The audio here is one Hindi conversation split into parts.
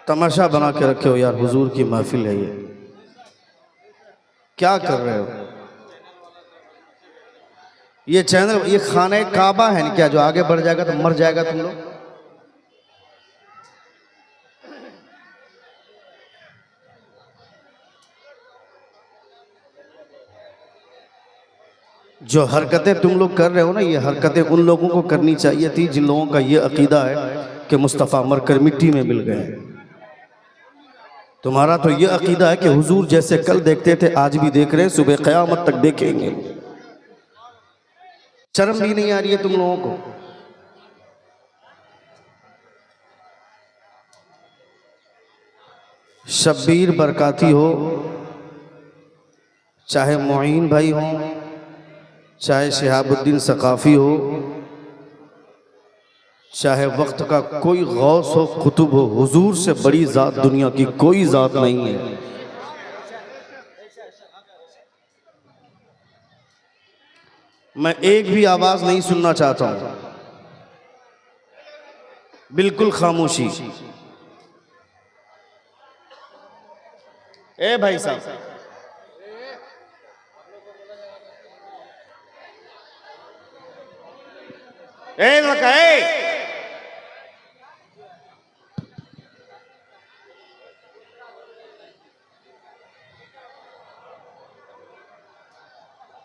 तमाशा बना के रखे हो यार, हुजूर की महफिल है ये, क्या कर रहे हो? ये चैनल, ये खाने काबा है क्या जो आगे बढ़ जाएगा तो मर जाएगा तुम लोग? जो हरकतें तुम लोग कर रहे हो ना, ये हरकतें उन लोगों को करनी चाहिए थी जिन लोगों का ये अकीदा है कि मुस्तफ़ा मरकर मिट्टी में मिल गए। तुम्हारा तो ये अकीदा है कि हुजूर जैसे कल देखते थे आज भी देख रहे हैं, सुबह क़यामत तक देखेंगे। शर्म भी नहीं आ रही है तुम लोगों को? शब्बीर बरकाती हो, चाहे मोइन भाई हो, चाहे शिहाबुद्दीन सकाफ़ी हो, चाहे वक्त का कोई गौस हो, कुतुब हो, हुजूर से बड़ी ज़ात दुनिया की कोई ज़ात नहीं है। मैं एक भी आवाज नहीं सुनना चाहता हूं, बिल्कुल खामोशी। ए भाई साहब, ए लड़का,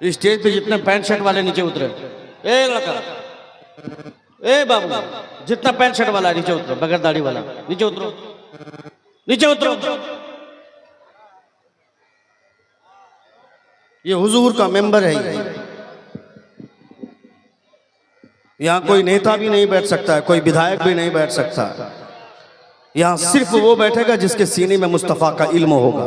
स्टेज पे जितने पैंट शर्ट वाले नीचे उतरे। ए लड़का, ए बाबू, जितना पैंट शर्ट वाला नीचे उतरो, बगैर दाढ़ी वाला नीचे उतरो, नीचे उतरो। ये हुजूर का मेंबर है। यहाँ कोई नेता भी नहीं बैठ सकता है, कोई विधायक भी नहीं बैठ सकता। यहाँ सिर्फ वो बैठेगा जिसके सीने में मुस्तफ़ा का इल्म होगा।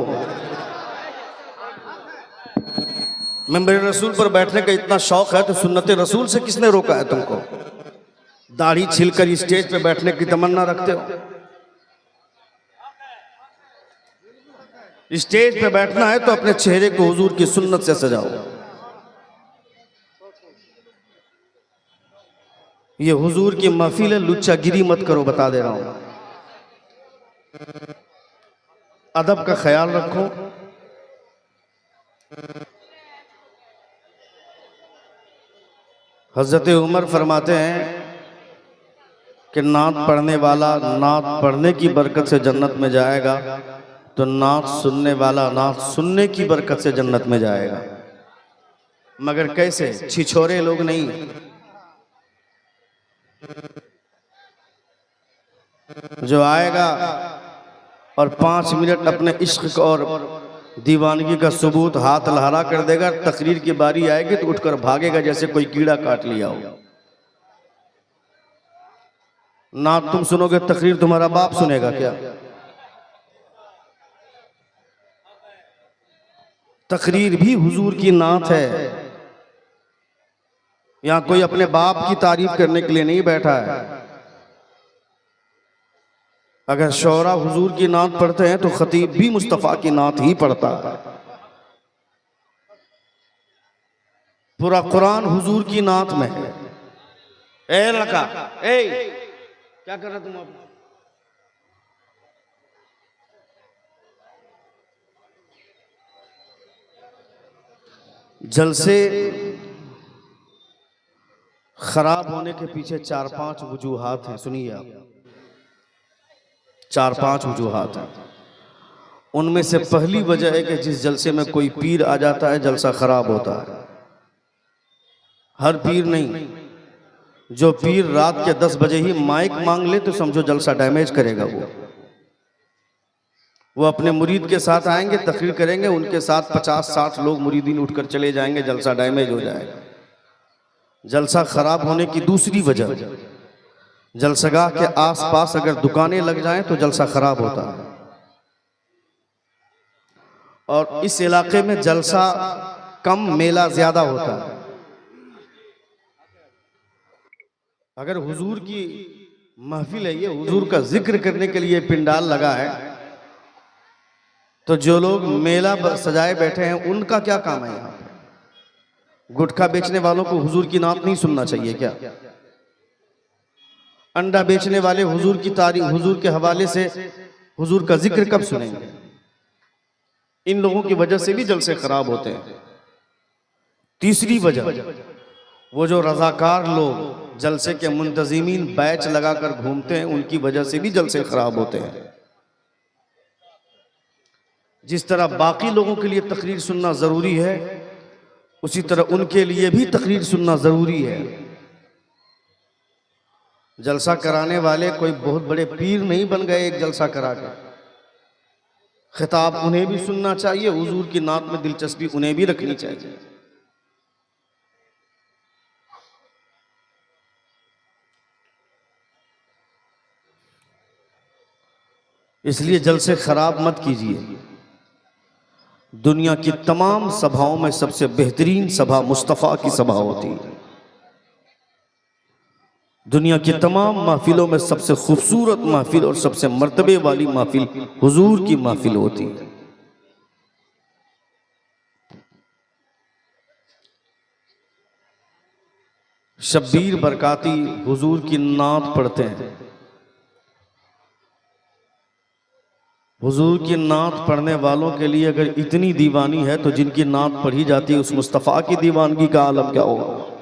मेंबर रसूल पर बैठने का इतना शौक है तो सुन्नत रसूल से किसने रोका है तुमको? दाढ़ी छिलकर स्टेज पे बैठने की तमन्ना रखते हो? स्टेज पे बैठना है तो अपने चेहरे को हुजूर की सुन्नत से सजाओ। ये हुजूर की महफिल है, लुच्चागिरी मत करो, बता दे रहा हूं। अदब का ख्याल रखो। हजरत उमर फरमाते हैं कि नात पढ़ने वाला नात पढ़ने की बरकत से जन्नत में जाएगा, तो नात सुनने वाला नात सुनने की बरकत से जन्नत में जाएगा। मगर कैसे? छिछोरे लोग नहीं। जो आएगा और 5 मिनट अपने इश्क और दीवानगी का सबूत हाथ लहरा कर देगा, तकरीर की बारी आएगी तो उठकर भागेगा जैसे कोई कीड़ा काट लिया हो। ना तुम सुनोगे तकरीर, तुम्हारा बाप सुनेगा क्या? तकरीर भी हुजूर की नात है। यहां कोई अपने बाप की तारीफ करने के लिए नहीं बैठा है। अगर शौरा हुजूर की नात पढ़ते हैं तो खतीब भी मुस्तफ़ा की नात ही पढ़ता है। पूरा कुरान हुजूर की नात में है। ए लड़का, ए क्या कर रहे तुम? अब जलसे खराब होने के पीछे 4-5 वजूहात हैं। सुनिए आप, 4-5 वजूहात हैं। उनमें से पहली वजह है कि जिस जलसे में कोई पीर आ जाता है जलसा खराब होता है। हर पीर नहीं, जो पीर रात के 10 बजे ही माइक मांग ले तो समझो जलसा डैमेज करेगा। वो अपने मुरीद के साथ आएंगे, तकरीर करेंगे, उनके साथ 50-60 लोग मुरीदीन उठकर चले जाएंगे, जलसा डैमेज हो जाएगा। जलसा खराब होने की दूसरी वजह, जलसगाह के आसपास अगर दुकानें लग जाएं तो जलसा खराब होता है। और इस इलाके में जलसा कम, मेला ज्यादा होता है। अगर हुजूर की महफिल है, ये हुजूर का जिक्र करने के लिए पिंडाल लगा है, तो जो लोग मेला सजाए बैठे हैं उनका क्या काम है यहाँ पे? गुटखा बेचने वालों को हुजूर की नात नहीं सुनना चाहिए क्या? अंडा बेचने वाले हुजूर की तारीफ, हुजूर के हवाले से हुजूर का जिक्र कब सुनेंगे? इन लोगों की वजह से भी जलसे खराब होते हैं। तीसरी वजह, वो जो रजाकार लोग जलसे के मुंतजिमीन बैच लगाकर घूमते हैं, उनकी वजह से भी जलसे खराब होते हैं। जिस तरह बाकी लोगों के लिए तकरीर सुनना जरूरी है, उसी तरह उनके लिए भी तकरीर सुनना जरूरी है। जलसा कराने वाले कोई बहुत बड़े पीर नहीं बन गए एक जलसा करा के। खिताब उन्हें भी सुनना चाहिए, हुजूर की नात में दिलचस्पी उन्हें भी रखनी चाहिए। इसलिए जलसे खराब मत कीजिए। दुनिया की तमाम सभाओं में सबसे बेहतरीन सभा मुस्तफ़ा की सभा होती है। दुनिया की तमाम महफिलों में सबसे खूबसूरत महफिल और सबसे मर्तबे वाली महफिल हुजूर की महफिल होती है। शब्बीर बरकाती हुजूर की नात पढ़ते हैं। हुजूर की नात पढ़ने वालों के लिए अगर इतनी दीवानी है तो जिनकी नात पढ़ी जाती है उस मुस्तफ़ा की दीवानगी का आलम क्या होगा।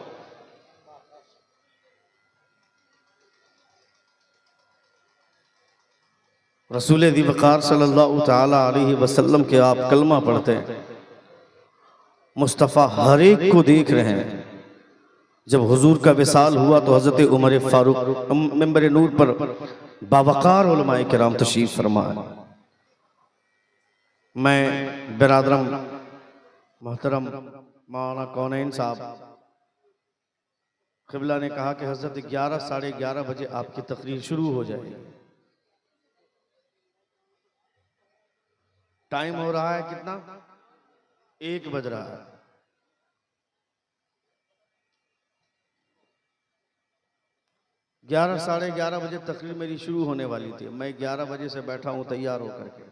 रसूल दिवकार सल्लल्लाहु ताला अलैहि वसल्लम के आप कलमा पढ़ते हैं, मुस्तफ़ा हर एक को देख रहे हैं। जब हुजूर का विसाल हुआ तो हजरत उमर फारूक मिंबर नूर पर बावकार उलमाए किराम तशरीफ फरमाए। मैं बिरादरम मोहतरम मौलाना कौनैन साहब क़िबला ने कहा कि हजरत 11 साढ़े 11 बजे आपकी तकरीर शुरू हो जाएगी। टाइम हो रहा है कितना, 1 बज रहा है। ग्यारह साढ़े 11 बजे तकरीर मेरी शुरू होने वाली थी। मैं 11 बजे से बैठा हूं तैयार होकर के,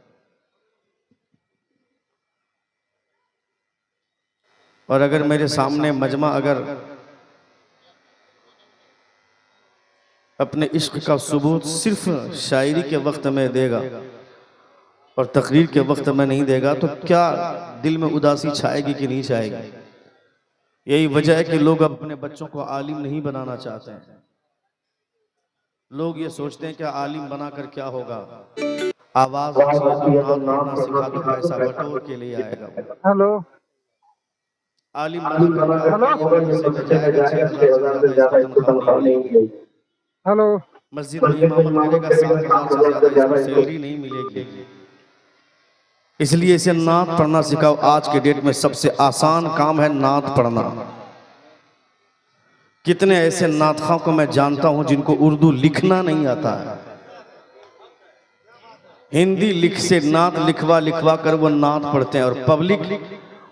और अगर मेरे सामने मजमा अगर अपने इश्क का सबूत सिर्फ शायरी के वक्त में देगा और तकरीर के वक्त में नहीं देगा तो क्या दिल में उदासी छाएगी कि नहीं छाएगी। यही वजह है कि लोग अपने बच्चों को आलिम नहीं बनाना चाहते हैं। लोग ये सोचते हैं कि आलिम बनाकर क्या होगा, आवाज अच्छी है तो नात पढ़ना सिखा दो, पैसा बटोर के लिए आएगा। हेलो, आलिम बनाकर क्या होगा, ये मदरसे में जाएगा 6,000 से ज्यादा इसको तनख्वाह नहीं मिलेगी। हेलो, मस्जिद में इमामत करेगा 7,000 से ज्यादा इसको सैलरी नहीं मिलेगी। इसलिए इसे नात पढ़ना सिखाओ। आज के डेट में सबसे आसान काम है नात पढ़ना। कितने ऐसे नातखां को मैं जानता हूं जिनको उर्दू लिखना नहीं आता है, हिंदी लिख से नात लिखवा लिखवा कर वो नात पढ़ते हैं, और पब्लिक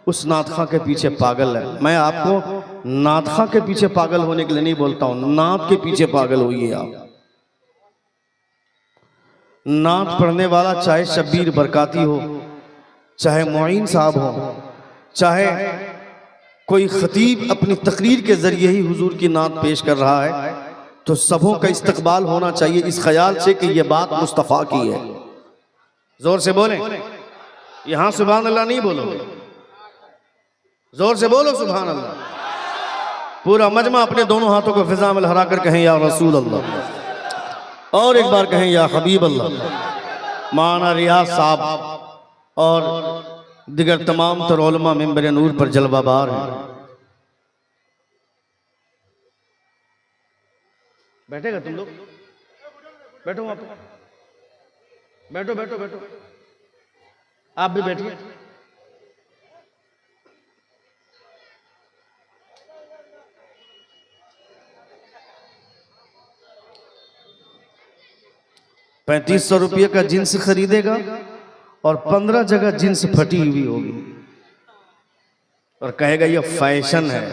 उस नातखां के पीछे पागल है। मैं आपको नातखां के पीछे पागल होने के लिए नहीं बोलता हूं, नात के पीछे पागल होइए आप। नात पढ़ने वाला चाहे शब्बीर बरकाती हो, चाहे मुईन साहब हो, चाहे कोई खतीब अपनी तकरीर के जरिए ही हुजूर की नात पेश कर रहा है, तो सबों का इस्तकबाल होना चाहिए इस ख्याल से कि यह बात मुस्तफ़ा की है। जोर से बोलें, यहां सुभान अल्लाह नहीं बोलोगे, जोर से बोलो सुभान अल्लाह। पूरा मजमा अपने दोनों हाथों को फिजा में लहरा कर कहें या रसूल अल्लाह, और एक बार कहें या हबीब अल्लाह। माना रियाज साहब और दिगर तमाम तर उलमा मिंबर नूर पर जलवाबार हैं। बैठेगा तुम लोग, बैठो आप, बैठो बैठो बैठो, आप भी बैठिए। ₹3500 का जींस खरीदेगा और 15 जगह जींस फटी हुई होगी और कहेगा ये फैशन है।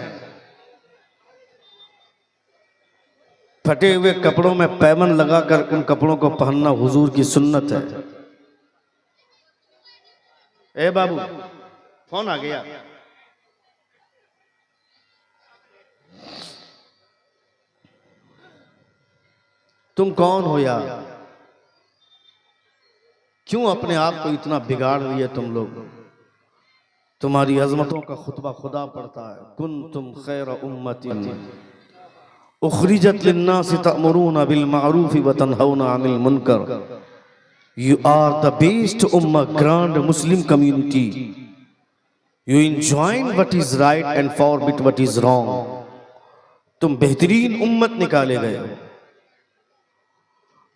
फटे हुए कपड़ों में पैबंद लगाकर उन कपड़ों को पहनना हुजूर की सुन्नत है। ए बाबू, फोन आ गया। तुम कौन हो यार? क्यों अपने आप को इतना बिगाड़ लिए तुम लोग? तुम्हारी अजमतों का खुतबा खुदा पढ़ता है, कुंतुम खैर उम्मतिन उखरिजत लिन्नास तअमुरूना बिल मारूफ व तनहौना अनिल मुनकर। यू आर द बेस्ट उम्मा, grand Muslim community. You enjoin what is right and forbid what is wrong. तुम बेहतरीन उम्मत निकाले गए हो।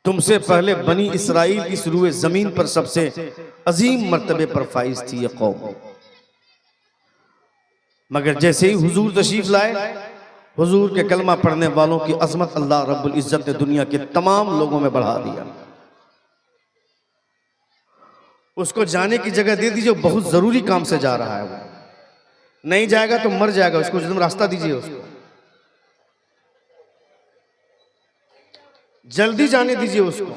तुमसे पहले बनी इसराइल इस रूए जमीन पर सबसे अजीम मर्तबे पर फाइज थी ये कौम। मगर जैसे ही हुजूर तशरीफ लाए, हुजूर के कलमा पढ़ने वालों की अजमत अल्लाह रब्बुल इज्जत ने दुनिया के तमाम लोगों में बढ़ा दिया। उसको जाने की जगह दे दीजिए, बहुत जरूरी काम से जा रहा है। वो नहीं जाएगा तो मर जाएगा, उसको जन्म रास्ता दीजिए, उसको जल्दी जाने दीजिए उसको।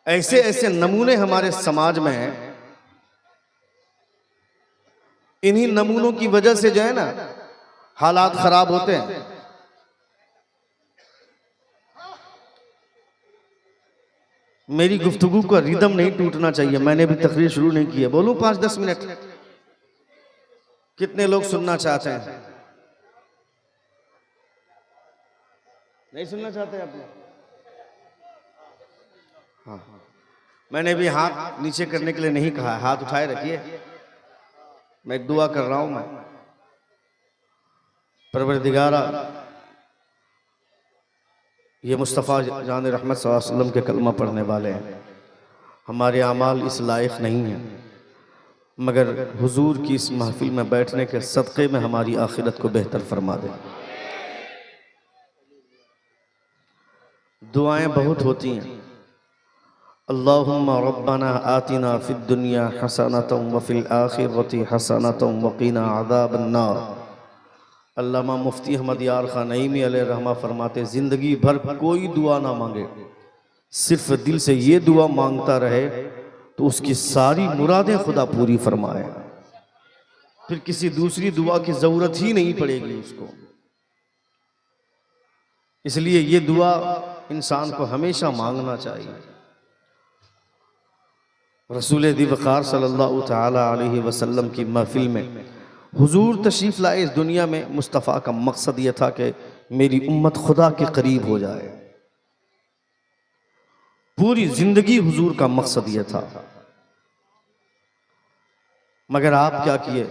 ऐसे ऐसे नमूने हमारे समाज में हैं। इन्हीं नमूनों की वजह से जो है ना हालात खराब होते हैं। मेरी गुफ्तगू का रिदम नहीं टूटना चाहिए। मैंने भी तकरीर शुरू नहीं की है, बोलूं 5-10 मिनट? कितने लोग सुनना चाहते हैं? नहीं सुनना चाहते आप लोग? हाँ, मैंने भी हाथ नीचे करने के लिए नहीं कहा, हाथ उठाए रखिए। मैं एक दुआ कर रहा हूं। मैं परवरदिगारा, ये मुस्तफ़ा जान रहमत सल्लल्लाहु अलैहि वसल्लम के कलमा पढ़ने वाले हैं। हमारे अमाल इस लायक नहीं हैं, मगर हुजूर की इस महफिल में बैठने के सदक़े में हमारी आखिरत को बेहतर फरमा दे। दुआएं बहुत होती हैं। अल्लाहुम्मा रब्बना आतिना फिद दुनिया हसनतम व फिल आखिरति हसनतम व क़िना अज़ाबन नार। अल्लामा मुफ्ती अहमद यार खान नईमी अलैहि रहमा फरमाते, जिंदगी भर कोई दुआ ना मांगे, सिर्फ दिल से ये दुआ मांगता रहे तो उसकी सारी मुरादें खुदा पूरी फरमाए। फिर किसी दूसरी दुआ की जरूरत ही नहीं पड़ेगी उसको। इसलिए ये दुआ इंसान को हमेशा मांगना चाहिए। रसूल दिवकार सल्लल्लाहु ताला अलैहि वसल्लम की महफिल में हुजूर तशरीफ लाए इस दुनिया में। मुस्तफ़ा का मकसद यह था कि मेरी उम्मत खुदा के करीब हो जाए। पूरी जिंदगी हुजूर का मकसद यह था। मगर आप क्या किए?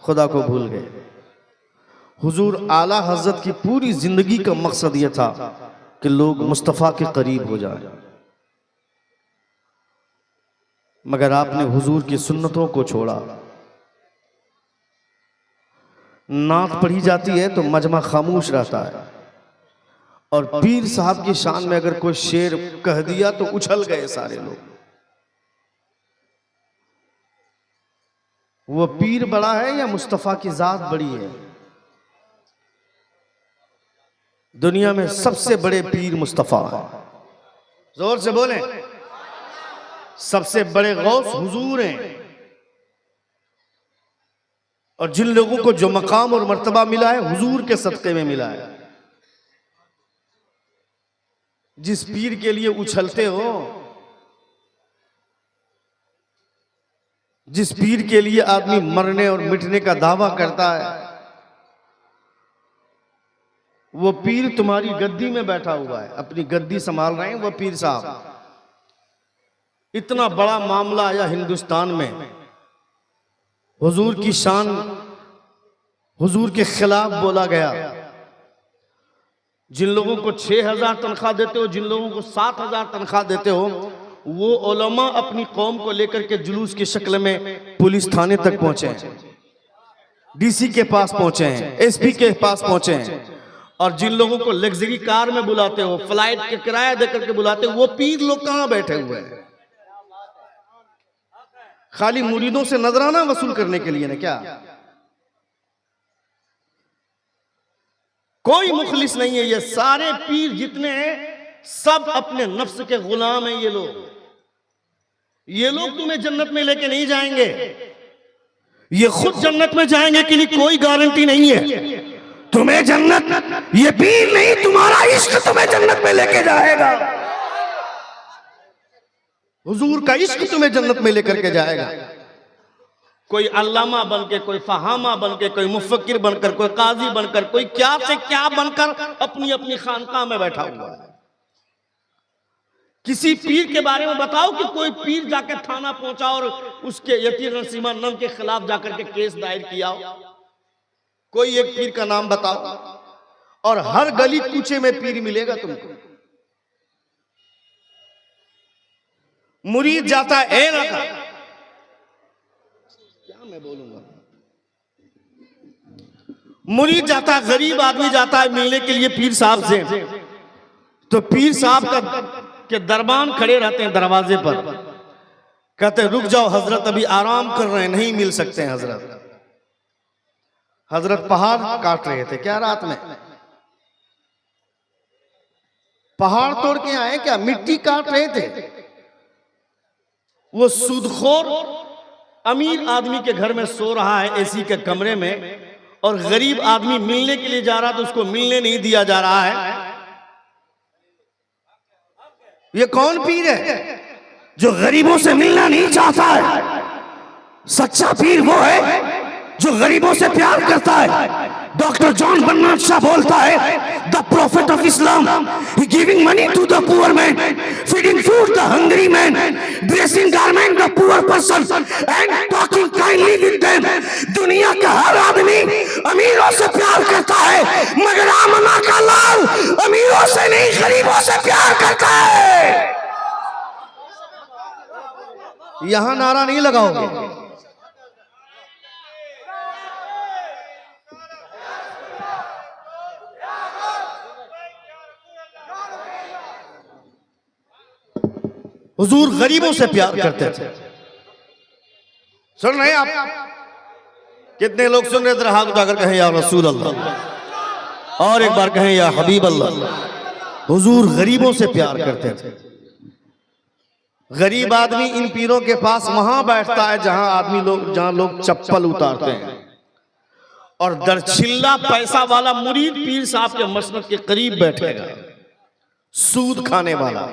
खुदा को भूल गए। हुजूर आला हजरत की पूरी जिंदगी का मकसद यह था कि लोग मुस्तफ़ा के करीब हो जाए। मगर आपने हुजूर की सुन्नतों को छोड़ा। नात पढ़ी जाती है तो मजमा खामोश रहता है, और पीर साहब की शान में अगर कोई शेर कह दिया तो उछल गए सारे लोग। वो पीर बड़ा है या मुस्तफ़ा की जात बड़ी है? दुनिया में सबसे बड़े पीर मुस्तफ़ा है। जोर से बोलें। सबसे बड़े गौस हुजूर हैं। और जिन लोगों को जो मकाम और मर्तबा मिला है हुजूर के सदक़े में मिला है। जिस पीर के लिए उछलते हो, जिस पीर के लिए आदमी मरने और मिटने का दावा करता है, वो पीर तुम्हारी गद्दी में बैठा हुआ है, अपनी गद्दी संभाल रहे हैं वो पीर साहब। इतना बड़ा मामला आया हिंदुस्तान में, हुजूर की शान, हुजूर के खिलाफ बोला गया। जिन लोगों को 6,000 तनख्वाह देते हो, जिन लोगों को 7,000 तनख्वाह देते हो, वो उलमा अपनी कौम को लेकर के जुलूस की शक्ल में पुलिस थाने तक पहुंचे हैं, डीसी के पास पहुंचे हैं, एसपी के पास पहुंचे हैं। और जिन लोगों को लग्जरी कार में बुलाते हो, फ्लाइट के किराया देकर के बुलाते हो, वो पीर लोग कहां बैठे हुए हैं? खाली मुरीदों से नजराना वसूल करने के लिए ना क्या? कोई मुखलिस नहीं है। ये सारे पीर जितने हैं सब अपने नफ्स के गुलाम हैं। ये लोग तुम्हें जन्नत में लेके नहीं जाएंगे। ये खुद जन्नत में जाएंगे कि नहीं कोई गारंटी नहीं है। तुम्हें जन्नत, ये पीर नहीं, तुम्हारा इश्क तुम्हें जन्नत में लेके जाएगा। हुजूर का इश्क तुम्हें जन्नत में लेकर के जाएगा। कोई अल्लामा बनके, कोई फहामा बनके, कोई मुफक्किर बनकर, कोई काजी बनकर, कोई क्या से क्या बनकर अपनी अपनी खानकाह में बैठा हुआ है। किसी पीर के बारे में बताओ कि कोई पीर जाकर थाना पहुंचा और उसके यतीम नरसिम्हानंद के खिलाफ जाकर के केस दायर किया हो। कोई एक पीर का नाम बताओ। और हर गली कूचे में पीर मिलेगा तुमको। मुरीद जाता है, ए लड़का, क्या मैं बोलूंगा, मुरीद जाता है, गरीब आदमी जाता है मिलने के लिए पीर साहब से, तो पीर साहब का के दरबान खड़े रहते हैं दरवाजे पर, कहते हैं रुक जाओ हजरत, अभी आराम कर रहे हैं, नहीं मिल सकते हैं हजरत। हजरत पहाड़ काट रहे थे क्या रात में? पहाड़ तोड़ के आए क्या? मिट्टी काट रहे थे। वो सूदखोर अमीर आदमी के घर में सो रहा है एसी के कमरे में, और गरीब आदमी मिलने के लिए जा रहा तो उसको मिलने नहीं दिया जा रहा है। ये कौन पीर है जो गरीबों से मिलना नहीं चाहता है? सच्चा पीर वो है जो गरीबों से प्यार करता है। डॉक्टर जॉन बर्नार्ड शाह बोलता है, the prophet of Islam, he giving money to the poor man, feeding food the hungry man, dressing garment the poor person and talking kindly with them. दुनिया का हर आदमी अमीरों से प्यार करता है, मगर आमना का लाल अमीरों से नहीं गरीबों से प्यार करता है। यहां नारा नहीं लगाओगे। हुजूर गरीबों से प्यार करते थे। सुन रहे हैं आप? कितने लोग सुन रहे थे? हाथ उठाकर कहें या रसूल अल्लाह, और एक बार कहें या हबीब अल्लाह। हुजूर गरीबों से प्यार करते थे। गरीब आदमी इन पीरों के पास वहां बैठता है जहां लोग चप्पल उतारते हैं, और दरछिल्ला पैसा वाला मुरीद पीर साहब के मसनद के करीब बैठेगा। सूद खाने वाला,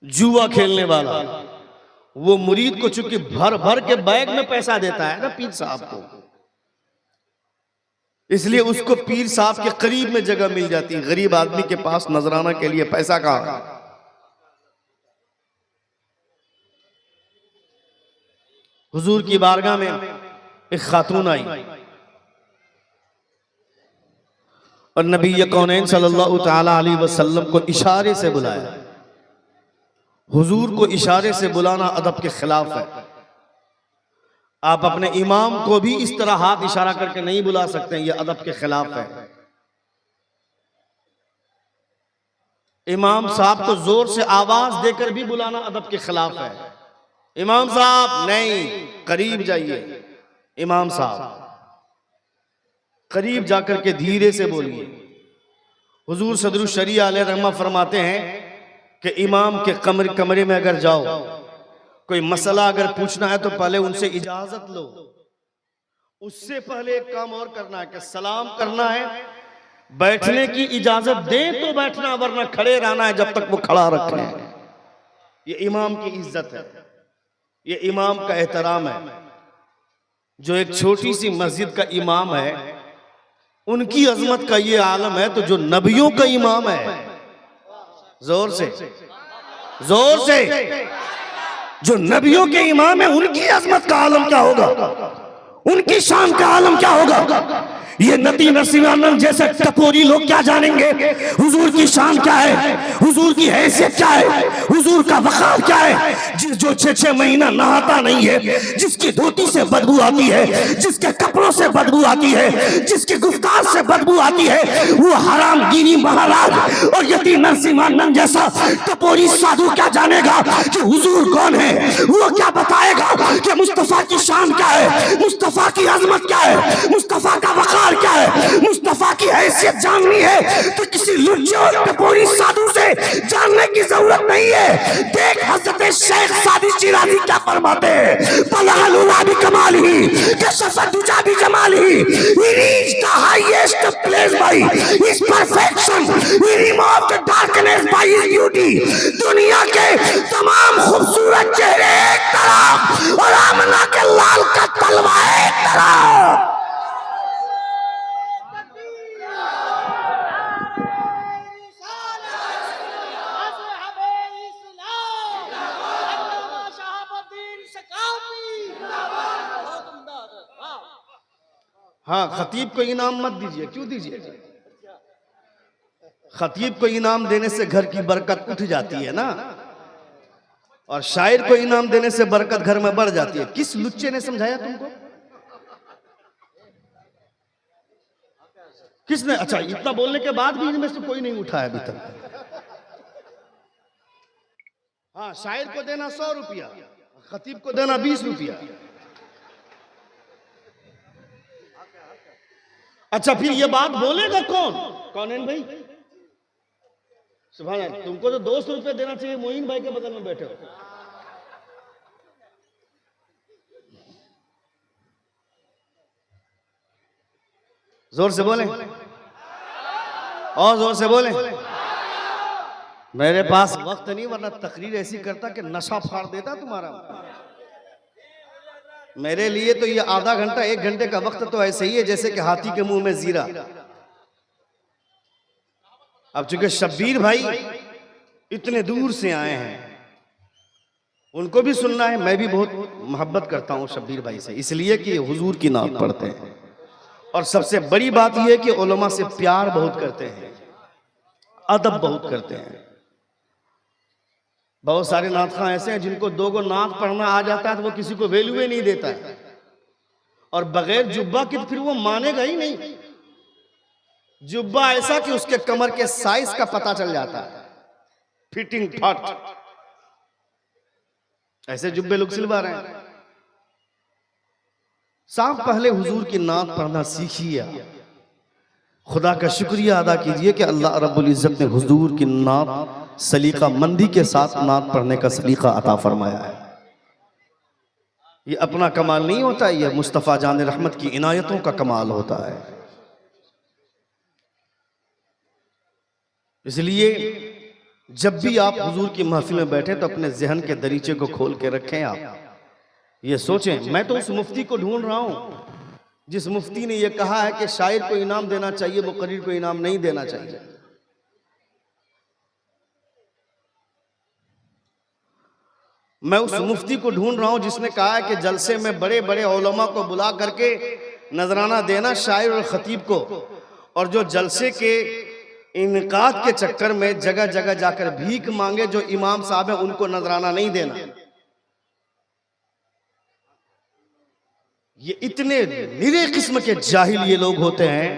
जुआ खेलने वाला, वो मुरीद को चूंकि भर भर के बैग में पैसा देता है ना पीर साहब को, इसलिए उसको पीर साहब के करीब में जगह मिल जाती है। गरीब आदमी के पास नजराना के लिए पैसा कहां? हुजूर की बारगाह में एक खातून आई और नबी कौनैन सल्लल्लाहु तआला अलैहि वसल्लम को इशारे से बुलाया। हुजूर को इशारे से बुलाना अदब के खिलाफ है। आप अपने इमाम को भी इस तरह हाथ इशारा करके नहीं बुला सकते, ये अदब के खिलाफ है। इमाम साहब को जोर से आवाज देकर भी बुलाना अदब के खिलाफ है। इमाम साहब नहीं, करीब जाइए। इमाम साहब करीब जाकर के धीरे से बोलिए। हुजूर सदरुश शरीया अलैहि रहमा फरमाते हैं कि इमाम के कमरे में अगर जाओ, कोई मसला अगर पूछना है तो पहले उनसे इजाजत लो। उससे पहले एक काम और करना है कि सलाम करना है, बैठने की इजाजत दें तो बैठना, वरना खड़े रहना है जब तक वो खड़ा रखे। ये इमाम की इज्जत है, ये इमाम का एहतराम है। जो एक छोटी सी मस्जिद का इमाम है, उनकी अजमत का ये आलम है, तो जो नबियों का इमाम है, जोर से जो नबियों के इमाम है, उनकी अजमत का आलम क्या होगा, उनकी शान का आलम क्या होगा। ये नती नरसिम्हानंद जैसे टपोरी लोग क्या जानेंगे हुजूर की शान क्या है, हुजूर की हैसियत क्या है, हुजूर का वक़ार क्या है। जो 6-6 महीना नहाता नहीं है, जिसकी धोती से बदबू आती है, जिसके कपड़ों से बदबू आती है, जिसकी गुफ्तार से बदबू आती है, वो हरामगिरी महाराज और यती नरसिम्हानंद जैसा टपोरी साधु क्या जानेगा कि हुजूर कौन है। वो क्या बताएगा कि मुस्तफा की शान क्या है, मुस्तफा की अजमत क्या है, मुस्तफा का वक़ार ईमान क्या है, मुस्तफा की हैसियत जाननी है तो किसी लुच्चे और टपोरी साधु से जानने की जरूरत नहीं है। देख हजरत शेख सादी शिराजी क्या फरमाते हैं, तलअलुला भी कमाल ही कसफदुजा भी जमाल ही, he reached the highest place by his perfection, he removed the darkness by his beauty। दुनिया के तमाम खूबसूरत चेहरे एक तरफ और आमना के लाल का तलवा एक तरफ। हाँ, खतीब को इनाम मत दीजिए। क्यों दीजिए? खतीब को इनाम देने से घर की बरकत उठ जाती है ना, और शायर को इनाम देने से बरकत घर में बढ़ जाती है। किस लुच्चे ने समझाया तुमको? किसने? अच्छा, इतना बोलने के बाद भी इनमें से कोई नहीं उठा है अभी तक। हाँ, शायर को देना 100 रुपया, खतीब को देना 20 रुपया। अच्छा, फिर ये बात बोलेगा कौन? कौन है भाई? सुभान अल्लाह। तुमको तो 200 रुपये देना चाहिए, मोइन भाई के बगल में बैठे हो। जोर से बोले, और जोर से बोले। मेरे पास वक्त नहीं, वरना तकरीर ऐसी करता कि नशा फाड़ देता तुम्हारा। मेरे लिए तो ये आधा घंटा 1 घंटे का वक्त तो ऐसे ही है जैसे कि हाथी के मुंह में जीरा। अब चूंकि शब्बीर भाई इतने दूर से आए हैं, उनको भी सुनना है। मैं भी बहुत मोहब्बत करता हूं शब्बीर भाई से, इसलिए कि हुजूर की नात पढ़ते हैं, और सबसे बड़ी बात यह है कि उलमा से प्यार बहुत करते हैं, अदब बहुत करते हैं। बहुत सारे नात खां ऐसे हैं जिनको 2 गो नात पढ़ना आ जाता है तो वो किसी को वैल्यू ही नहीं देता है, और बगैर जुब्बा के तो फिर वो मानेगा ही नहीं। जुब्बा ऐसा कि उसके कमर के साइज का पता चल जाता है, फिटिंग फट। ऐसे जुब्बे लोग सिलवा रहे हैं। साहब, पहले हुजूर की नात पढ़ना सीखिए, खुदा का शुक्रिया अदा कीजिए कि अल्लाह रब्बुल इज्जत ने हुजूर की नात सलीका मंदी के साथ नात पढ़ने का सलीका अता फरमाया है। ये अपना कमाल नहीं होता, ये मुस्तफ़ा जान रहमत की इनायतों का कमाल होता है। इसलिए जब भी आप हुजूर की महफिल में बैठे तो अपने जहन के दरीचे को खोल के रखें। आप ये सोचें, मैं तो उस मुफ्ती को ढूंढ रहा हूं जिस मुफ्ती ने यह कहा है कि शायर को इनाम देना चाहिए, मुकर्रिर को इनाम नहीं देना चाहिए। मैं उस मुफ्ती को ढूंढ रहा हूं जिसने कहा है कि जलसे में बड़े बड़े उलमा को बुला करके नजराना देना शायर और खतीब को, और जो जलसे के इनकाद के चक्कर में जगह जगह जाकर भीख मांगे जो इमाम साहब है उनको नजराना नहीं देना। ये इतने निरे किस्म के जाहिल ये लोग होते हैं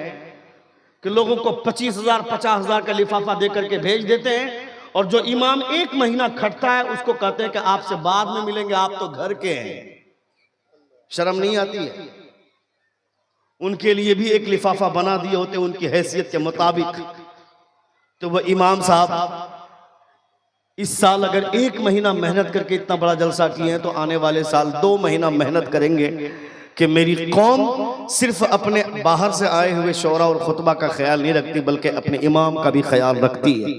कि लोगों को 25,000 50,000 का लिफाफा देकर के भेज देते हैं, और जो इमाम 1 महीना खटता है उसको कहते हैं कि आपसे बाद में मिलेंगे, आप तो घर के हैं। शर्म नहीं आती है? उनके लिए भी एक लिफाफा बना दिए होते उनकी हैसियत के मुताबिक। तो वह इमाम साहब इस साल अगर 1 महीना मेहनत करके इतना बड़ा जलसा किए हैं तो आने वाले साल 2 महीना मेहनत करेंगे कि मेरी कौम सिर्फ अपने बाहर से आए हुए शोरा और खुतबा का ख्याल नहीं रखती बल्कि अपने इमाम का भी ख्याल रखती है।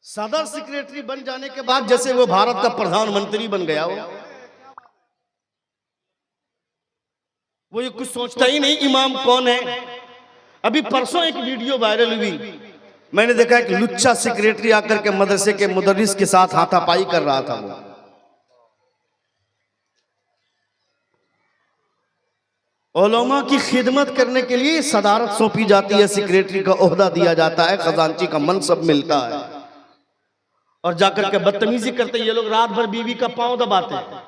सदर सेक्रेटरी बन जाने के बाद जैसे वो भारत का प्रधानमंत्री बन गया वो ये कुछ सोचता ही नहीं इमाम कौन है। अभी परसों एक वीडियो वायरल हुई, मैंने देखा एक लुच्चा सेक्रेटरी आकर के मदरसे के मुदर्रिस के साथ हाथापाई कर रहा था। वो उलमा की खिदमत करने के लिए सदारत सौंपी जाती है, सेक्रेटरी का ओहदा दिया जाता है, खजांची का मनसब मिलता है, और जाकर के बदतमीजी करते ये लोग। रात भर बीवी का पांव दबाते हैं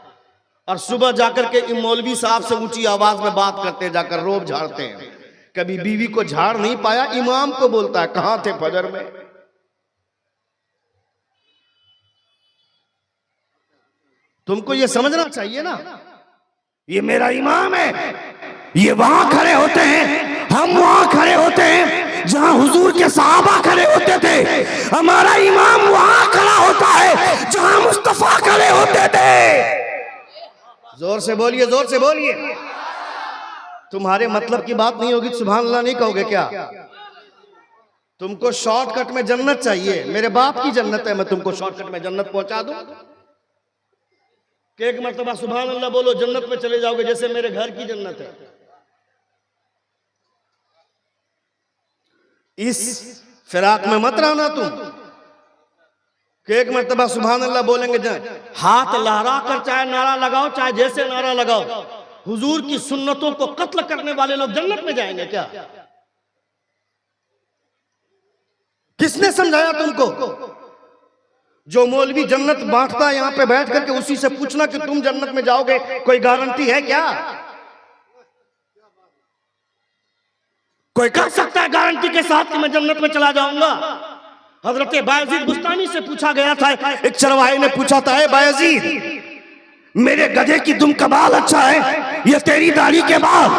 और सुबह जाकर के मौलवी साहब से ऊंची आवाज में बात करते हैं, जाकर रोब झाड़ते हैं। कभी बीवी को झाड़ नहीं पाया, इमाम को बोलता है कहां थे फजर में। तुमको ये समझना चाहिए ना ये मेरा इमाम है। ये वहां खड़े होते हैं, हम वहां खड़े होते हैं जहां हुजूर के सहाबा खड़े होते थे। हमारा इमाम वहां खड़ा होता है जहां मुस्तफा खड़े होते थे। जोर से बोलिए, जोर से बोलिए। तुम्हारे मतलब की बात नहीं होगी, सुभान अल्लाह नहीं कहोगे क्या? तुमको शॉर्टकट में जन्नत चाहिए, मेरे बाप की जन्नत है, मैं तुमको शॉर्टकट में जन्नत पहुंचा दूं? कि एक मर्तबा सुभान अल्लाह बोलो, जन्नत में चले जाओगे, जैसे मेरे घर की जन्नत है। इस फिराक में मत रहना तुम कि एक मर्तबा सुभान अल्लाह बोलेंगे, हाथ लहरा कर चाहे नारा लगाओ, चाहे जैसे नारा लगाओ, हुजूर की सुन्नतों को कत्ल करने वाले लोग जन्नत में जाएंगे क्या? किसने समझाया तुमको? जो मौलवी जन्नत बांटता है यहां पे बैठ करके, उसी से पूछना कि तुम जन्नत में जाओगे, कोई गारंटी है क्या? कोई कह सकता है गारंटी के साथ कि मैं जन्नत में चला जाऊंगा? हजरत बायजीद बुस्तानी से पूछा गया था, एक चरवाहे ने पूछा था, बायजीद मेरे गधे की दुम का बाल अच्छा है या तेरी दाढ़ी के बाल?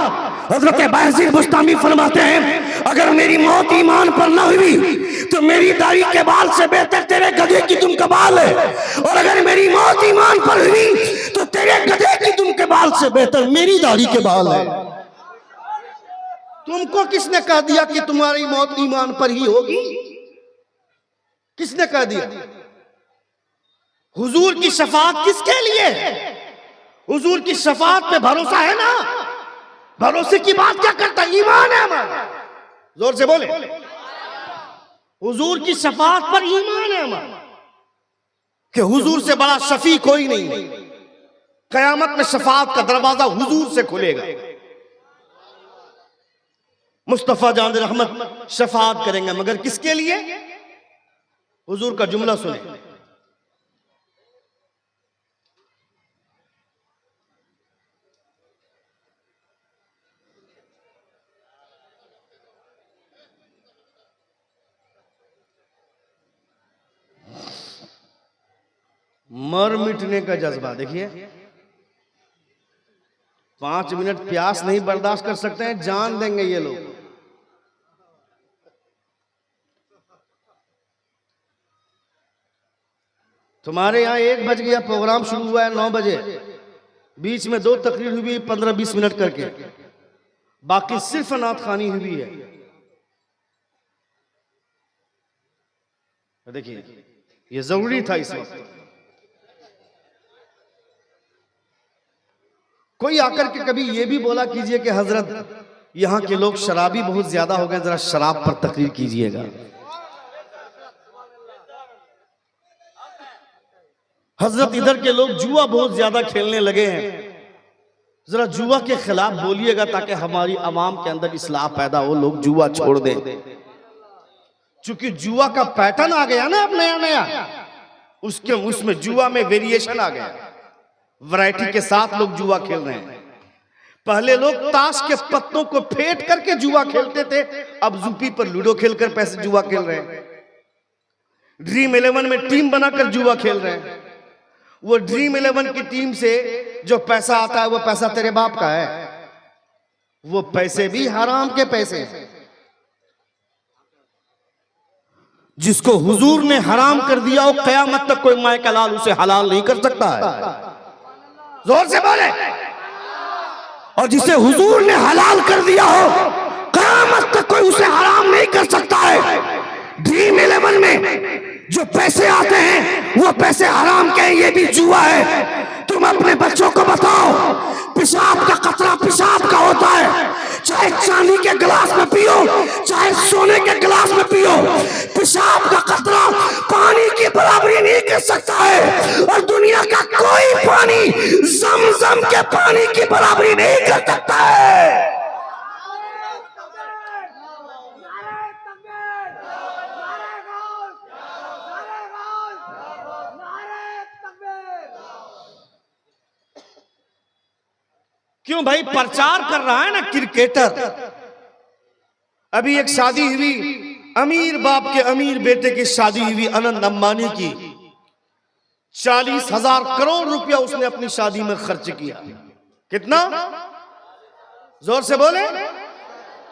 हजरत बायजीद बुस्तामी फरमाते हैं, अगर मेरी मौत ईमान पर न हुई तो मेरी दाढ़ी के बाल से बेहतर तेरे गधे की दुम का बाल है, और अगर मेरी मौत ईमान पर हुई तो तेरे गधे की दुम के बाल से बेहतर मेरी दाढ़ी के बाल है। तुमको किसने कह दिया कि तुम्हारी मौत ईमान पर ही होगी? किसने कह दिया? हुजूर की शफाअत किसके लिए? हुजूर की शफाअत पे भरोसा है ना? भरोसे की बात क्या करता? ईमान है हमारा। जोर से बोले, हुजूर की शफाअत पर ईमान है हमारा कि हुजूर से बड़ा शफी कोई नहीं। कयामत में शफाअत का दरवाजा हुजूर से खुलेगा। मुस्तफा जान रहमत शफाअत करेंगे, मगर किसके लिए? हुजूर का जुमला सुने, मर मिटने का जज्बा। देखिए 5 मिनट प्यास नहीं बर्दाश्त कर सकते हैं, जान देंगे ये लोग। तुम्हारे यहां 1 बज गया, प्रोग्राम शुरू हुआ है 9 बजे, बीच में 2 तकरीर हुई 15-20 मिनट करके, बाकी सिर्फ नात खानी हुई है। देखिए ये जरूरी था इस वक्त। कोई आकर के कभी ये भी बोला कीजिए कि हजरत यहाँ के लोग शराबी बहुत ज्यादा हो गए, जरा शराब पर तकरीर कीजिएगा। हजरत इधर के लोग जुआ बहुत ज्यादा खेलने लगे हैं, जरा जुआ के खिलाफ बोलिएगा ताकि हमारी आवाम के अंदर इस्लाह पैदा हो, लोग जुआ छोड़ दें। चूंकि जुआ का पैटर्न आ गया ना अब नया नया, उसमें जुआ में वेरिएशन आ गया, वैरायटी के साथ लोग जुआ खेल रहे हैं। पहले लोग ताश के पत्तों को फेंट करके जुआ खेलते थे, अब जुपी पर लूडो खेलकर पैसे जुआ खेल रहे हैं। ड्रीम 11 में टीम बनाकर जुआ खेल रहे हैं। वो ड्रीम 11 की टीम से जो पैसा आता है वो पैसा तेरे बाप का है, वो पैसे भी हराम के पैसे हैं। जिसको हुजूर ने हराम कर दिया वो कयामत तक कोई माए का लाल उसे हलाल नहीं कर सकता है। जोर से बोले। और जिसे हुजूर ने हलाल कर दिया हो कयामत तक कोई उसे हराम नहीं कर सकता है। ड्रीम 11 में जो पैसे आते हैं वो पैसे हराम के हैं, ये भी जुआ है। तुम अपने बच्चों को बताओ, पेशाब का कतरा पेशाब का होता है, चाहे चांदी के गिलास में पियो चाहे सोने के गिलास में पियो, पेशाब का कतरा पानी की बराबरी नहीं कर सकता है, और दुनिया का कोई पानी ज़म-ज़म के पानी की बराबरी नहीं कर सकता है। क्यों भाई? प्रचार कर रहा है ना क्रिकेटर। अभी एक शादी हुई, अमीर बाप के अमीर बेटे की शादी हुई, अनंत अंबानी की। 40,000 करोड़ रुपया उसने अपनी शादी में खर्च किया। कितना? जोर से बोले।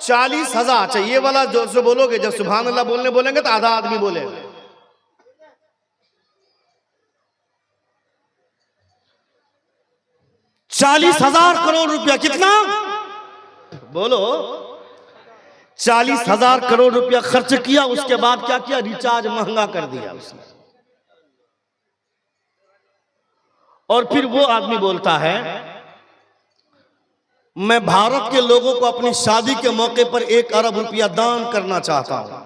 40,000। अच्छा, ये वाला जोर से बोलोगे, जब सुभान अल्लाह बोलने बोलेंगे तो आधा आदमी बोले। 40,000 करोड़ रुपया। कितना? बोलो। 40,000 करोड़ रुपया खर्च किया। उसके बाद क्या किया? रिचार्ज महंगा कर दिया उसने। और फिर वो आदमी बोलता है, मैं भारत के लोगों को अपनी शादी के मौके पर 1 अरब रुपया दान करना चाहता हूं।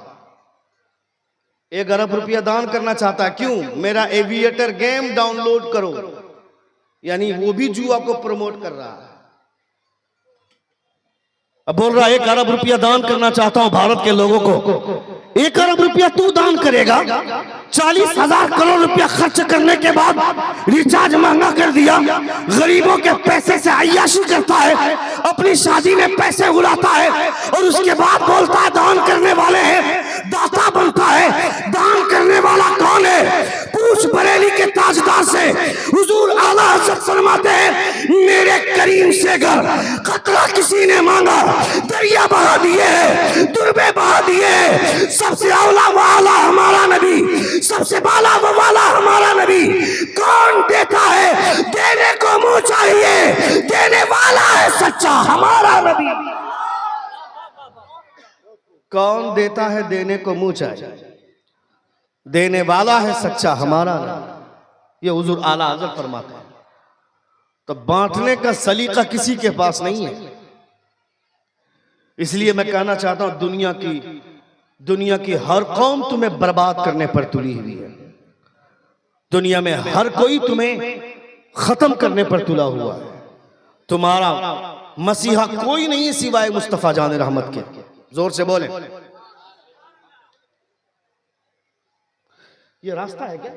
1 अरब रुपया दान करना चाहता है। क्यों? मेरा एविएटर गेम डाउनलोड करो। यानी वो भी जुआ को प्रमोट कर रहा है। अब बोल रहा है 1 अरब रुपया दान करना चाहता हूं भारत के लोगों को। 1 अरब रुपया तू दान करेगा? 40,000 करोड़ रुपया खर्च करने के बाद रिचार्ज महंगा कर दिया। गरीबों के पैसे से अय्याशी करता है, अपनी शादी में पैसे उड़ाता है, और उसके बाद बोलता है दान करने वाले हैं, दाता बनता है। दान करने वाला कौन है? पूछ बरेली के ताजदार से। हुजूर आला हज़रत फरमाते हैं, मेरे करीम से अगर कतरा किसी ने मांगा, दरिया बहा दिए, दुर्बे बहा दिए। सबसे औला वाला हमारा नबी, सबसे बाला वाला हमारा नबी। कौन देता है? देने को मुंह चाहिए, देने वाला है सच्चा हमारा नबी। कौन देता है? देने को मुंह चाहिए, देने वाला है सच्चा हमारा नबी। ये हुजूर आला हज़रत फरमाते हैं। तो बांटने का सलीका किसी के पास नहीं है। इसलिए मैं कहना चाहता हूं, दुनिया की हर कौम तुम्हें बर्बाद करने पर तुली हुई है। दुनिया में हर कोई तुम्हें खत्म करने पर तुला हुआ है। तुम्हारा मसीहा कोई नहीं है सिवाय मुस्तफा जान रहमत के। जोर से बोले। ये रास्ता है क्या?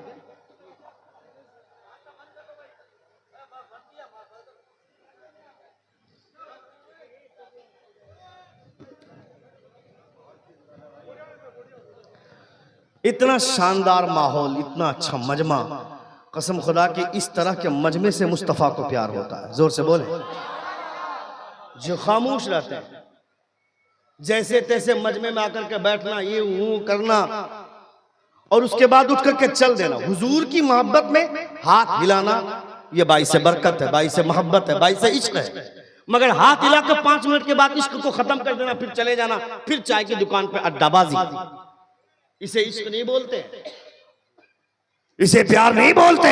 इतना शानदार माहौल, इतना अच्छा मजमा, कसम खुदा कि इस तरह के मजमे से मुस्तफ़ा को प्यार होता है। जोर से बोले। जो खामोश रहते हैं, जैसे तैसे मजमे में आकर के बैठना, ये वो करना, और उसके बाद उठ करके चल देना। हुजूर की मोहब्बत में हाथ हिलाना, ये बाइस बरकत है, बाइस मोहब्बत है, बाइस इश्क है। मगर हाथ हिला कर 5 मिनट के बाद इश्क को खत्म कर देना, फिर चले जाना, फिर चाय की दुकान पे अड्डाबाजी, इसे इश्क नहीं बोलते, इसे प्यार नहीं बोलते,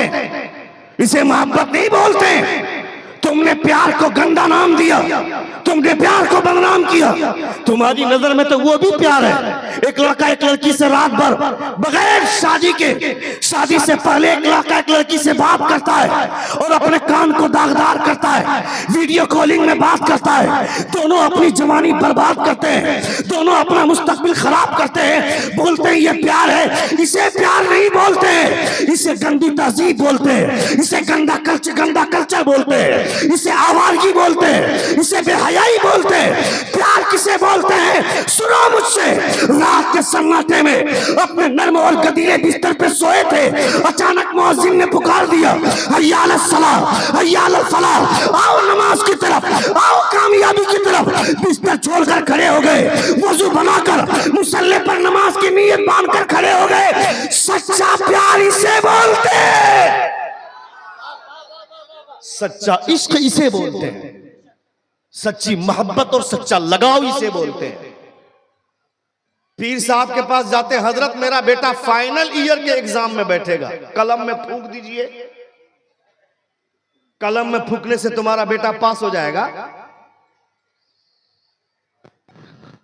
इसे मोहब्बत नहीं बोलते। तुमने प्यार को गंदा नाम दिया, तुमने प्यार को बदनाम किया। तुम्हारी नजर में तो वो भी प्यार है। एक लड़का एक लड़की से रात भर बगैर शादी के, शादी से पहले एक लड़का एक लड़की से बात करता है और अपने कान को दागदार करता है, वीडियो कॉलिंग में बात करता है। दोनों अपनी जवानी बर्बाद करते हैं, दोनों अपना मुस्तकबिल खराब करते हैं। बोलते हैं ये प्यार है। इसे प्यार नहीं बोलते, इसे गंदी तहजीब बोलते हैं, इसे गंदा कल्चर बोलते हैं, इसे आवारगी बोलते हैं, इसे बेहयाई बोलते हैं। प्यार किसे बोलते हैं? सुनो मुझसे। रात के सन्नाटे में अपने नर्म और गदीले बिस्तर पे सोए थे, अचानक मुअज्जिन ने पुकार दिया, हय्या अलस सलाह, हय्या अलल फलाह, आओ नमाज की तरफ, आओ कामयाबी की तरफ। बिस्तर छोड़कर खड़े हो गए, वजू बनाकर मुसल्ले पर नमाज की नीयत बांधकर खड़े हो गए। सच्चा प्यार इसे बोलते हैं, सच्चा इश्क इसे बोलते हैं, सच्ची मोहब्बत और सच्चा लगाव इसे बोलते हैं। पीर साहब के पास जाते, हजरत मेरा बेटा फाइनल ईयर के एग्जाम में बैठेगा, कलम में फूंक दीजिए, कलम में फूंकने से तुम्हारा बेटा पास हो जाएगा।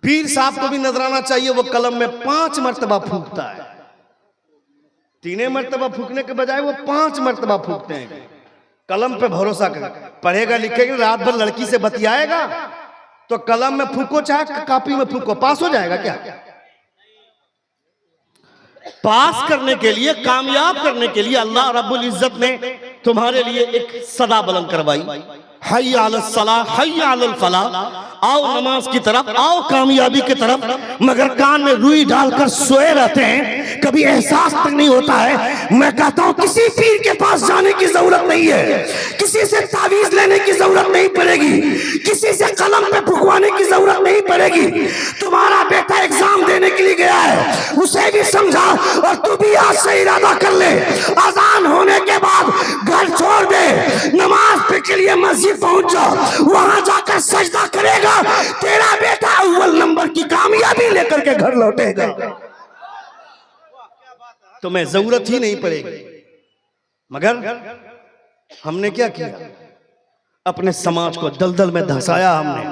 पीर साहब को भी नजराना चाहिए, वो कलम में 5 मरतबा फूंकता है। 3 मरतबा फूंकने के बजाय वो 5 मरतबा फूंकते हैं। कलम पे भरोसा कर, पढ़ेगा लिखेगा, रात भर लड़की से बतियाएगा, तो कलम में फूको चाहे कॉपी में फूको, पास हो जाएगा क्या? पास करने के लिए, कामयाब करने के लिए अल्लाह रब्बुल इज्जत ने तुम्हारे लिए एक सदा बुलंद करवाई। हय्या अलस सलाह हय्या अलल फलाह, आओ नमाज की तरफ, आओ कामयाबी की तरफ, मगर कान में रुई डालकर सोए रहते हैं, कभी एहसास तक नहीं होता है। मैं कहता हूं किसी पीर के पास जाने की जरूरत नहीं है, किसी से तावीज लेने की जरूरत नहीं पड़ेगी, किसी से कलम पे फुकवाने की जरूरत नहीं पड़ेगी। तुम्हारा बेटा एग्जाम देने के लिए गया है, उसे भी समझा और तू भी आज से इरादा कर ले, अजान होने के बाद घर छोड़ दे, नमाज के लिए मस्जिद पहुंच जा, वहां जाकर सजदा करेगा, तेरा बेटा अव्वल नंबर की कामयाबी लेकर के घर लौटेगा, तुम्हें जरूरत ही नहीं पड़ेगी। मगर हमने क्या किया, अपने समाज को दलदल में धंसाया हमने,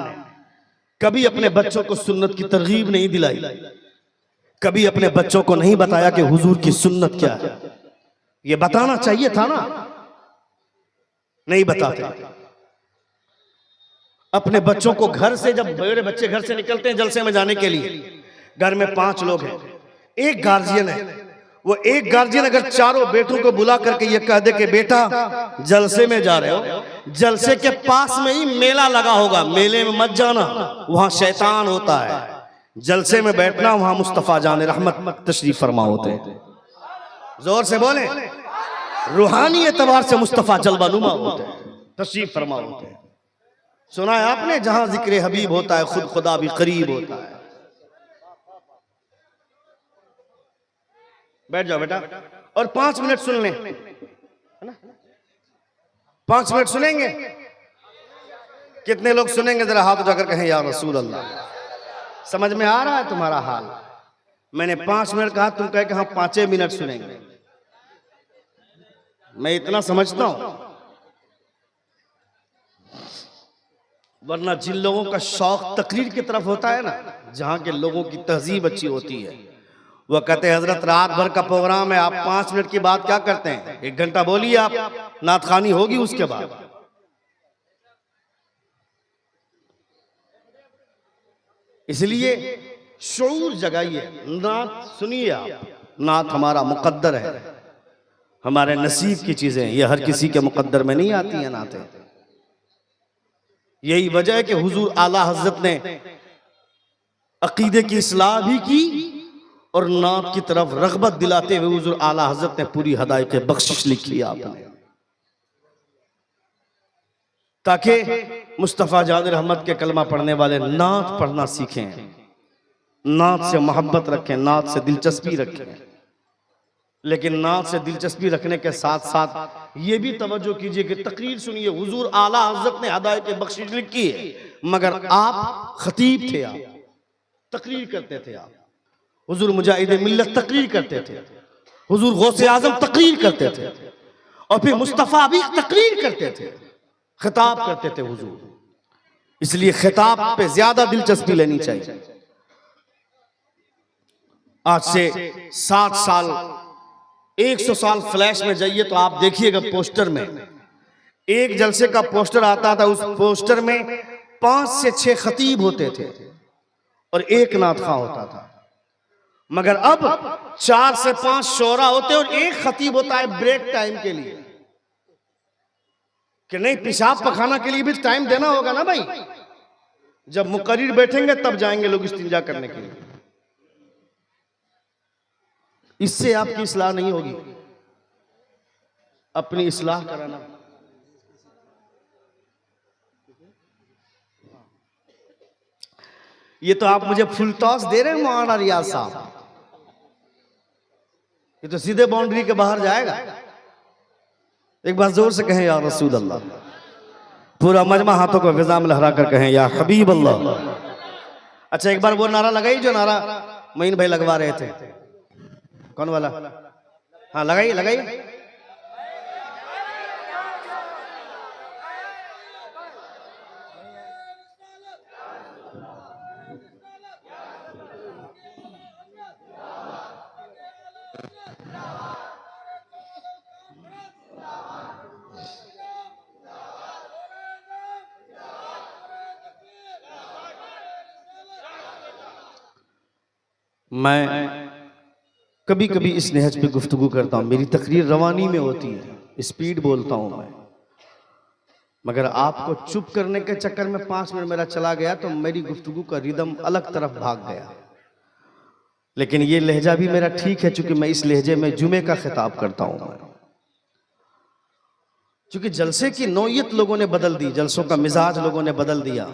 कभी अपने बच्चों को सुन्नत की तरगीब नहीं दिलाई, कभी अपने बच्चों को नहीं बताया कि हुजूर की सुन्नत क्या है। ये बताना चाहिए था ना, नहीं बताते। अपने बच्चों को घर से, जब बड़े बच्चे घर से निकलते हैं जलसे में जाने के लिए, घर में 5 लोग हैं, एक गार्जियन है, वो एक गार्जियन अगर चारों बेटों को बुला करके ये कह दे कि बेटा जलसे में जा रहे हो, जलसे के पास में ही मेला लगा होगा, मेले में मत जाना, वहां शैतान होता है, जलसे में बैठना, वहां मुस्तफा जान रहमत तशरीफ फरमा होते हैं। जोर से बोले, रूहानी एतबार से मुस्तफा जलवानुमा होते हैं, तशरीफ फरमा होते हैं। सुना है आपने, जहां जिक्र हबीब होता है खुद खुदा भी करीब होता है। बैठ जाओ बेटा और 5 मिनट सुन लें, है ना? 5 मिनट सुनेंगे? कितने लोग सुनेंगे? जरा हाथ उठाकर कहें या रसूल अल्लाह। समझ में आ रहा है तुम्हारा हाल? मैंने 5 मिनट कहा, तुम कहे कि हम 5 मिनट सुनेंगे। मैं इतना समझता हूं, वरना जिन लोगों का शौक तकरीर की तरफ होता है ना, जहां के लोगों की तहजीब अच्छी होती है, वह कहते हैं हजरत रात भर का प्रोग्राम है, आप 5 मिनट की बात क्या करते हैं, 1 घंटा बोलिए, आप नात खानी होगी उसके बाद। इसलिए शऊर जगाइए, नात सुनिए आप। नात हमारा मुकद्दर है, हमारे नसीब की चीजें, ये हर किसी के मुकद्दर में नहीं आती हैं नातें। यही वजह है कि हुजूर आला हजरत ने अकीदे की इस्लाह भी की और नात की तरफ रग़बत दिलाते हुए हुजूर आला हजरत ने पूरी हदायत बख्शिश लिखी आपने, ताकि मुस्तफ़ा जान रहमत के कलमा पढ़ने वाले नात पढ़ना सीखें, नात से मोहब्बत रखें, नात से दिलचस्पी रखें। लेकिन नात से दिलचस्पी रखने के साथ साथ ये भी तवज्जो कीजिए कि तकरीर सुनिए, हुजूर आला हजरत ने हदायत बख्शिश लिखी है, मगर आप खतीब थे, आप तकरीर करते थे, आप हुजूर मुजाहिद मिल्लत तकरीर करते थे, हुजूर गौसे आजम तकरीर करते थे, और फिर मुस्तफ़ा भी तकरीर करते थे, खिताब करते थे हुजूर। इसलिए खिताब पे ज्यादा दिलचस्पी लेनी चाहिए। आज से 60 साल 100 साल फ्लैश में जाइए तो आप देखिएगा, पोस्टर में एक जलसे का पोस्टर आता था, उस पोस्टर में 5 से 6 खतीब होते थे और 1 नातखा होता था। मगर अब 4 से 5 शोरा होते और 1 खतीब होता है ब्रेक टाइम के लिए, कि नहीं पेशाब पखाना के लिए भी टाइम देना होगा ना भाई, जब मुकर्रिर बैठेंगे तब जाएंगे लोग इस्तिंजा करने के लिए। इससे आपकी इस्लाह नहीं होगी, अपनी इस्लाह कराना। ये तो आप मुझे फुल टॉस दे रहे हैं मौलाना रियाज साहब, ये तो सीधे बाउंड्री के बाहर जाएगा। एक बार जोर से कहें या रसूल अल्लाह। पूरा मजमा हाथों को फिजा में लहरा कर कहें या हबीब अल्लाह। अच्छा, एक बार वो नारा लगाई जो नारा मोइन भाई लगवा रहे थे। कौन वाला? हाँ लगाइए लगाइए। मैं कभी कभी इस नहज पे गुफ्तगू करता हूँ, मेरी तकरीर रवानी में होती है, स्पीड बोलता हूँ मैं। मगर आपको चुप करने के चक्कर में 5 मिनट मेरा चला गया तो मेरी गुफ्तगू का रिदम अलग तरफ भाग गया। लेकिन ये लहजा भी मेरा ठीक है, चूंकि मैं इस लहजे में जुमे का खिताब करता हूं। क्योंकि जलसे की नौयत लोगों ने बदल दी, जलसों का मिजाज लोगों ने बदल दिया।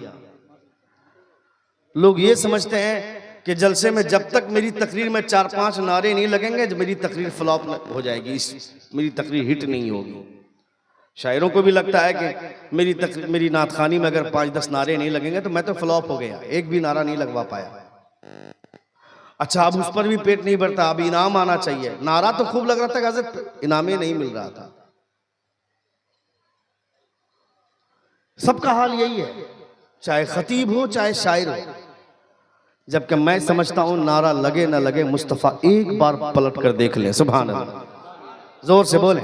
लोग ये समझते हैं कि जलसे में जब तक मेरी तकरीर में 4-5 नारे नहीं लगेंगे मेरी तकरीर फ्लॉप हो जाएगी, मेरी तकरीर हिट नहीं होगी। शायरों को भी लगता है कि मेरी नातखानी में अगर 5-10 नारे नहीं लगेंगे तो मैं तो फ्लॉप हो गया, एक भी नारा नहीं लगवा पाया। अच्छा, अब उस पर भी पेट नहीं भरता, अब इनाम आना चाहिए। नारा तो खूब लग रहा था हज़रत, इनाम ही नहीं मिल रहा था। सबका हाल यही है, चाहे खतीब हो चाहे शायर हो। जबकि मैं समझता हूं नारा लगे ना लगे, मुस्तफा एक बार पलट कर देख ले। सुभान अल्लाह, जोर से बोले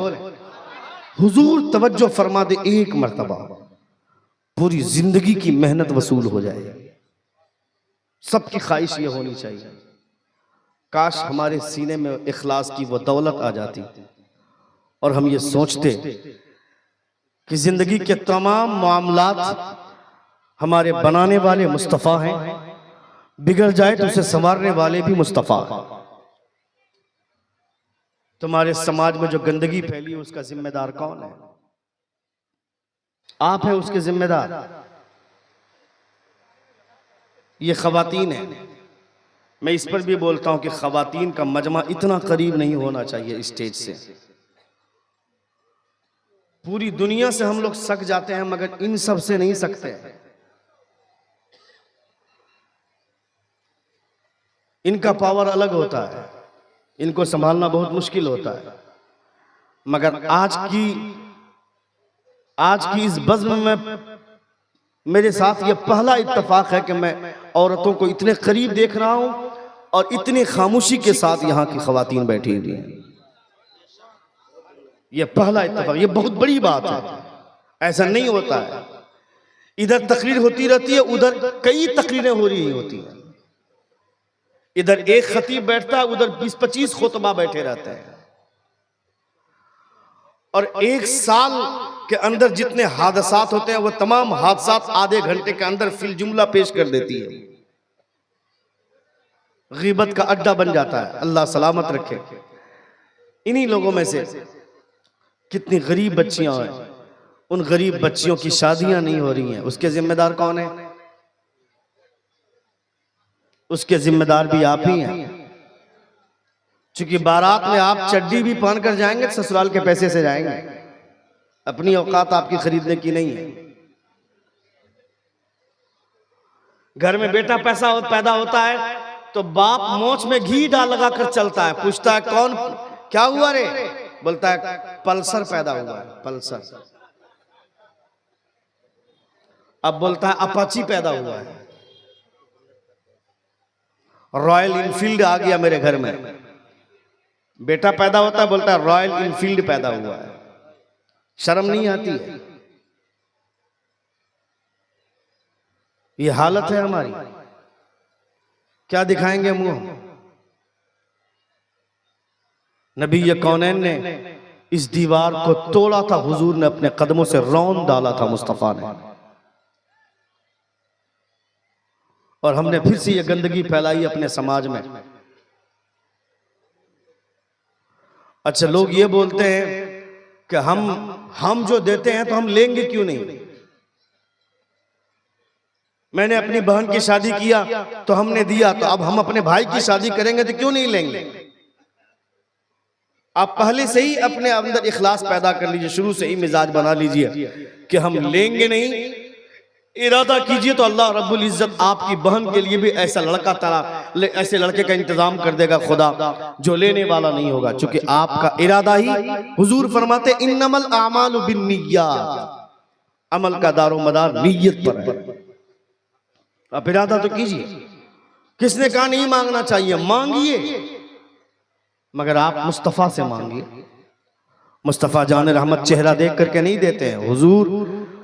हुजूर तवज्जो फरमा दे, एक मर्तबा पूरी जिंदगी की मेहनत वसूल हो जाए। सबकी ख्वाहिश ये होनी चाहिए, काश हमारे सीने में इखलास की वो दौलत आ जाती और हम ये सोचते कि जिंदगी के तमाम मामलात हमारे बनाने वाले मुस्तफ़ा हैं, बिगड़ जाए तो उसे संवारने वाले भी मुस्तफ़ा। तुम्हारे समाज में जो गंदगी फैली उसका जिम्मेदार कौन है? आप हैं उसके जिम्मेदार, ये खवातीन है। मैं इस पर भी बोलता हूं कि खवातीन का मजमा इतना करीब नहीं होना चाहिए स्टेज से। पूरी दुनिया से हम लोग सक जाते हैं मगर इन सब से नहीं सकते। इनका पावर अलग होता है, इनको संभालना बहुत मुश्किल होता है। मगर आज की इस बज़्म में मेरे साथ ये पहला इत्तेफाक है कि मैं औरतों को इतने करीब देख रहा हूं और इतनी खामोशी के साथ यहाँ की खवातीन बैठी हुई हैं। ये पहला इत्तेफाक, ये बहुत बड़ी बात है। ऐसा नहीं होता है, इधर तकरीर होती रहती है, उधर कई तकरीरें हो रही होती हैं। इधर एक खतीब बैठता है, उधर 20-25 खुतबा बैठे रहते हैं। और एक साल के अंदर जितने हादसात होते हैं वो तमाम हादसात आधे घंटे के अंदर फिल जुमला पेश कर देती है। गीबत का अड्डा बन जाता है, अल्लाह सलामत रखे। इन्हीं लोगों में से कितनी गरीब बच्चियां हैं, उन गरीब बच्चियों की शादियां नहीं हो रही हैं, उसके जिम्मेदार कौन है? उसके जिम्मेदार भी आप ही हैं। चूंकि बारात में आप चड्डी भी पहन कर जाएंगे तो ससुराल के पैसे से जाएंगे, अपनी औकात आपकी खरीदने की नहीं है। घर में बेटा पैदा होता है तो बाप मोच में घी डाल लगा कर चलता है, पूछता है कौन क्या हुआ रे? बोलता है पल्सर पैदा हुआ है, पल्सर। अब बोलता है अपाची पैदा हुआ है, रॉयल इनफील्ड आ गया मेरे घर में। बेटा पैदा होता है, बोलता है रॉयल इनफील्ड पैदा हुआ है। शर्म नहीं आती है? ये हालत है हमारी, क्या दिखाएंगे मुंह? नबी ये कौनैन ने इस दीवार को तोड़ा था, हुजूर ने अपने कदमों से रौंद डाला था मुस्तफा ने, और हमने फिर से ये गंदगी फैलाई अपने समाज में। अच्छा, लोग ये बोलते हैं कि हम जो देते हैं तो हम लेंगे क्यों नहीं? मैंने अपनी बहन की शादी किया तो हमने दिया, तो अब हम अपने भाई की शादी करेंगे तो क्यों नहीं लेंगे? आप पहले से ही अपने अंदर इखलास पैदा कर लीजिए, शुरू से ही मिजाज बना लीजिए कि हम लेंगे नहीं। इरादा कीजिए तो अल्लाह रब्बुल इज्जत आपकी बहन के लिए भी ऐसा ऐसे लड़के का इंतजाम कर देगा खुदा, जो लेने वाला नहीं होगा। क्योंकि आपका इरादा ही, हुजूर फरमाते इन्नमल आमालु बिन्निय्यात, अमल का दारो मदार नीयत पर है। आप इरादा तो कीजिए। किसने कहा नहीं मांगना चाहिए? मांगिए, मगर आप मुस्तफा से मांगिए। मुस्तफा जान रहमत चेहरा देख करके नहीं देते हैं, हुजूर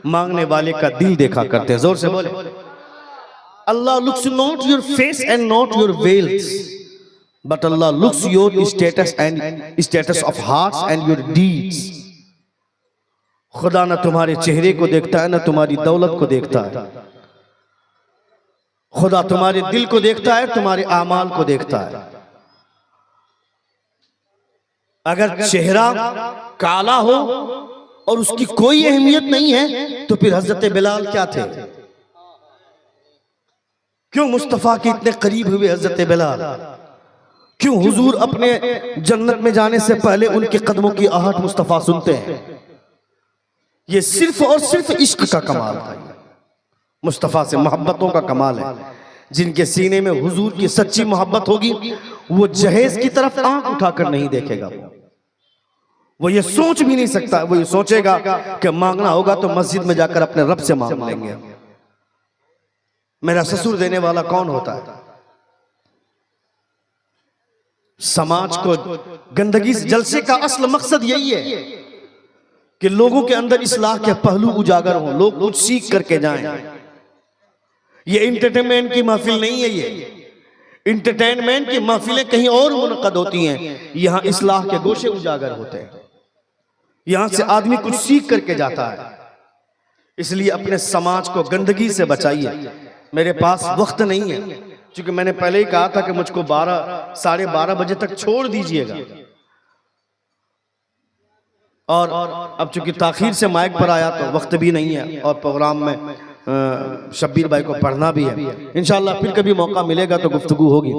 मांगने वाले का दिल देखा करते हैं। जोर से बोले Allah looks not your face and not your wealth, but Allah looks your status and status of hearts and your deeds. खुदा न तुम्हारे चेहरे को देखता है न तुम्हारी दौलत को देखता है, खुदा तुम्हारे दिल को देखता है, तुम्हारे आमाल को देखता है। अगर चेहरा काला हो और उसकी कोई अहमियत नहीं है तो फिर हजरत बिलाल क्या थे? क्यों मुस्तफा के इतने करीब हुए हजरत बिलाल? क्यों हुजूर अपने जन्नत में जाने से पहले उनके कदमों की आहट मुस्तफा सुनते हैं? ये सिर्फ और सिर्फ इश्क का कमाल था, मुस्तफा से मोहब्बतों का कमाल है। जिनके सीने में हुजूर की सच्ची मोहब्बत होगी वो जहेज की तरफ आंख उठाकर नहीं देखेगा, वो ये सोच भी नहीं सकता। वो ये सोचेगा कि मांगना होगा तो मस्जिद में जाकर अपने रब से मांग लेंगे। मेरा ससुर देने वाला कौन होता है? समाज को गंदगी से जलसे का असल मकसद यही है कि लोगों के अंदर इस्लाह के पहलू उजागर हों, लोग कुछ सीख करके जाएं। ये एंटरटेनमेंट की महफिल नहीं है, ये एंटरटेनमेंट की महफिलें कहीं और मुनक़द होती हैं। यहां इस्लाह के गोशे उजागर होते हैं, यहां से आदमी कुछ सीख करके जाता है। इसलिए अपने समाज को गंदगी से बचाइए। मेरे पास वक्त नहीं है, क्योंकि मैंने पहले ही कहा था कि मुझको 12 साढ़े 12 बजे तक छोड़ दीजिएगा, और अब चूंकि ताखीर से माइक पर आया तो वक्त भी नहीं है और प्रोग्राम में शब्बीर भाई को पढ़ना भी है। इंशाअल्लाह फिर कभी मौका मिलेगा तो गुफ्तगू होगी।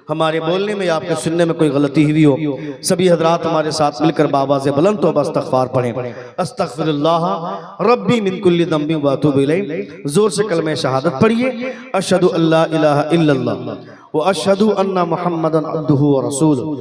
हमारे बोलने में या आपके सुनने में कोई गलती हुई हो, सभी हजरात हमारे साथ मिलकर बाबा से बुलंद तौबा इस्तग़फ़ार पढ़ें। अस्तग़फ़िरुल्लाह रब्बी मिन कुल्लि ज़ंबि व अतूबु इलैह। जोर से कलमे शहादत पढ़िए, अशहदु अल्ला इलाहा इल्लल्लाह व अशहदु अन्ना मुहम्मदन अब्दुहु व रसूलुहु।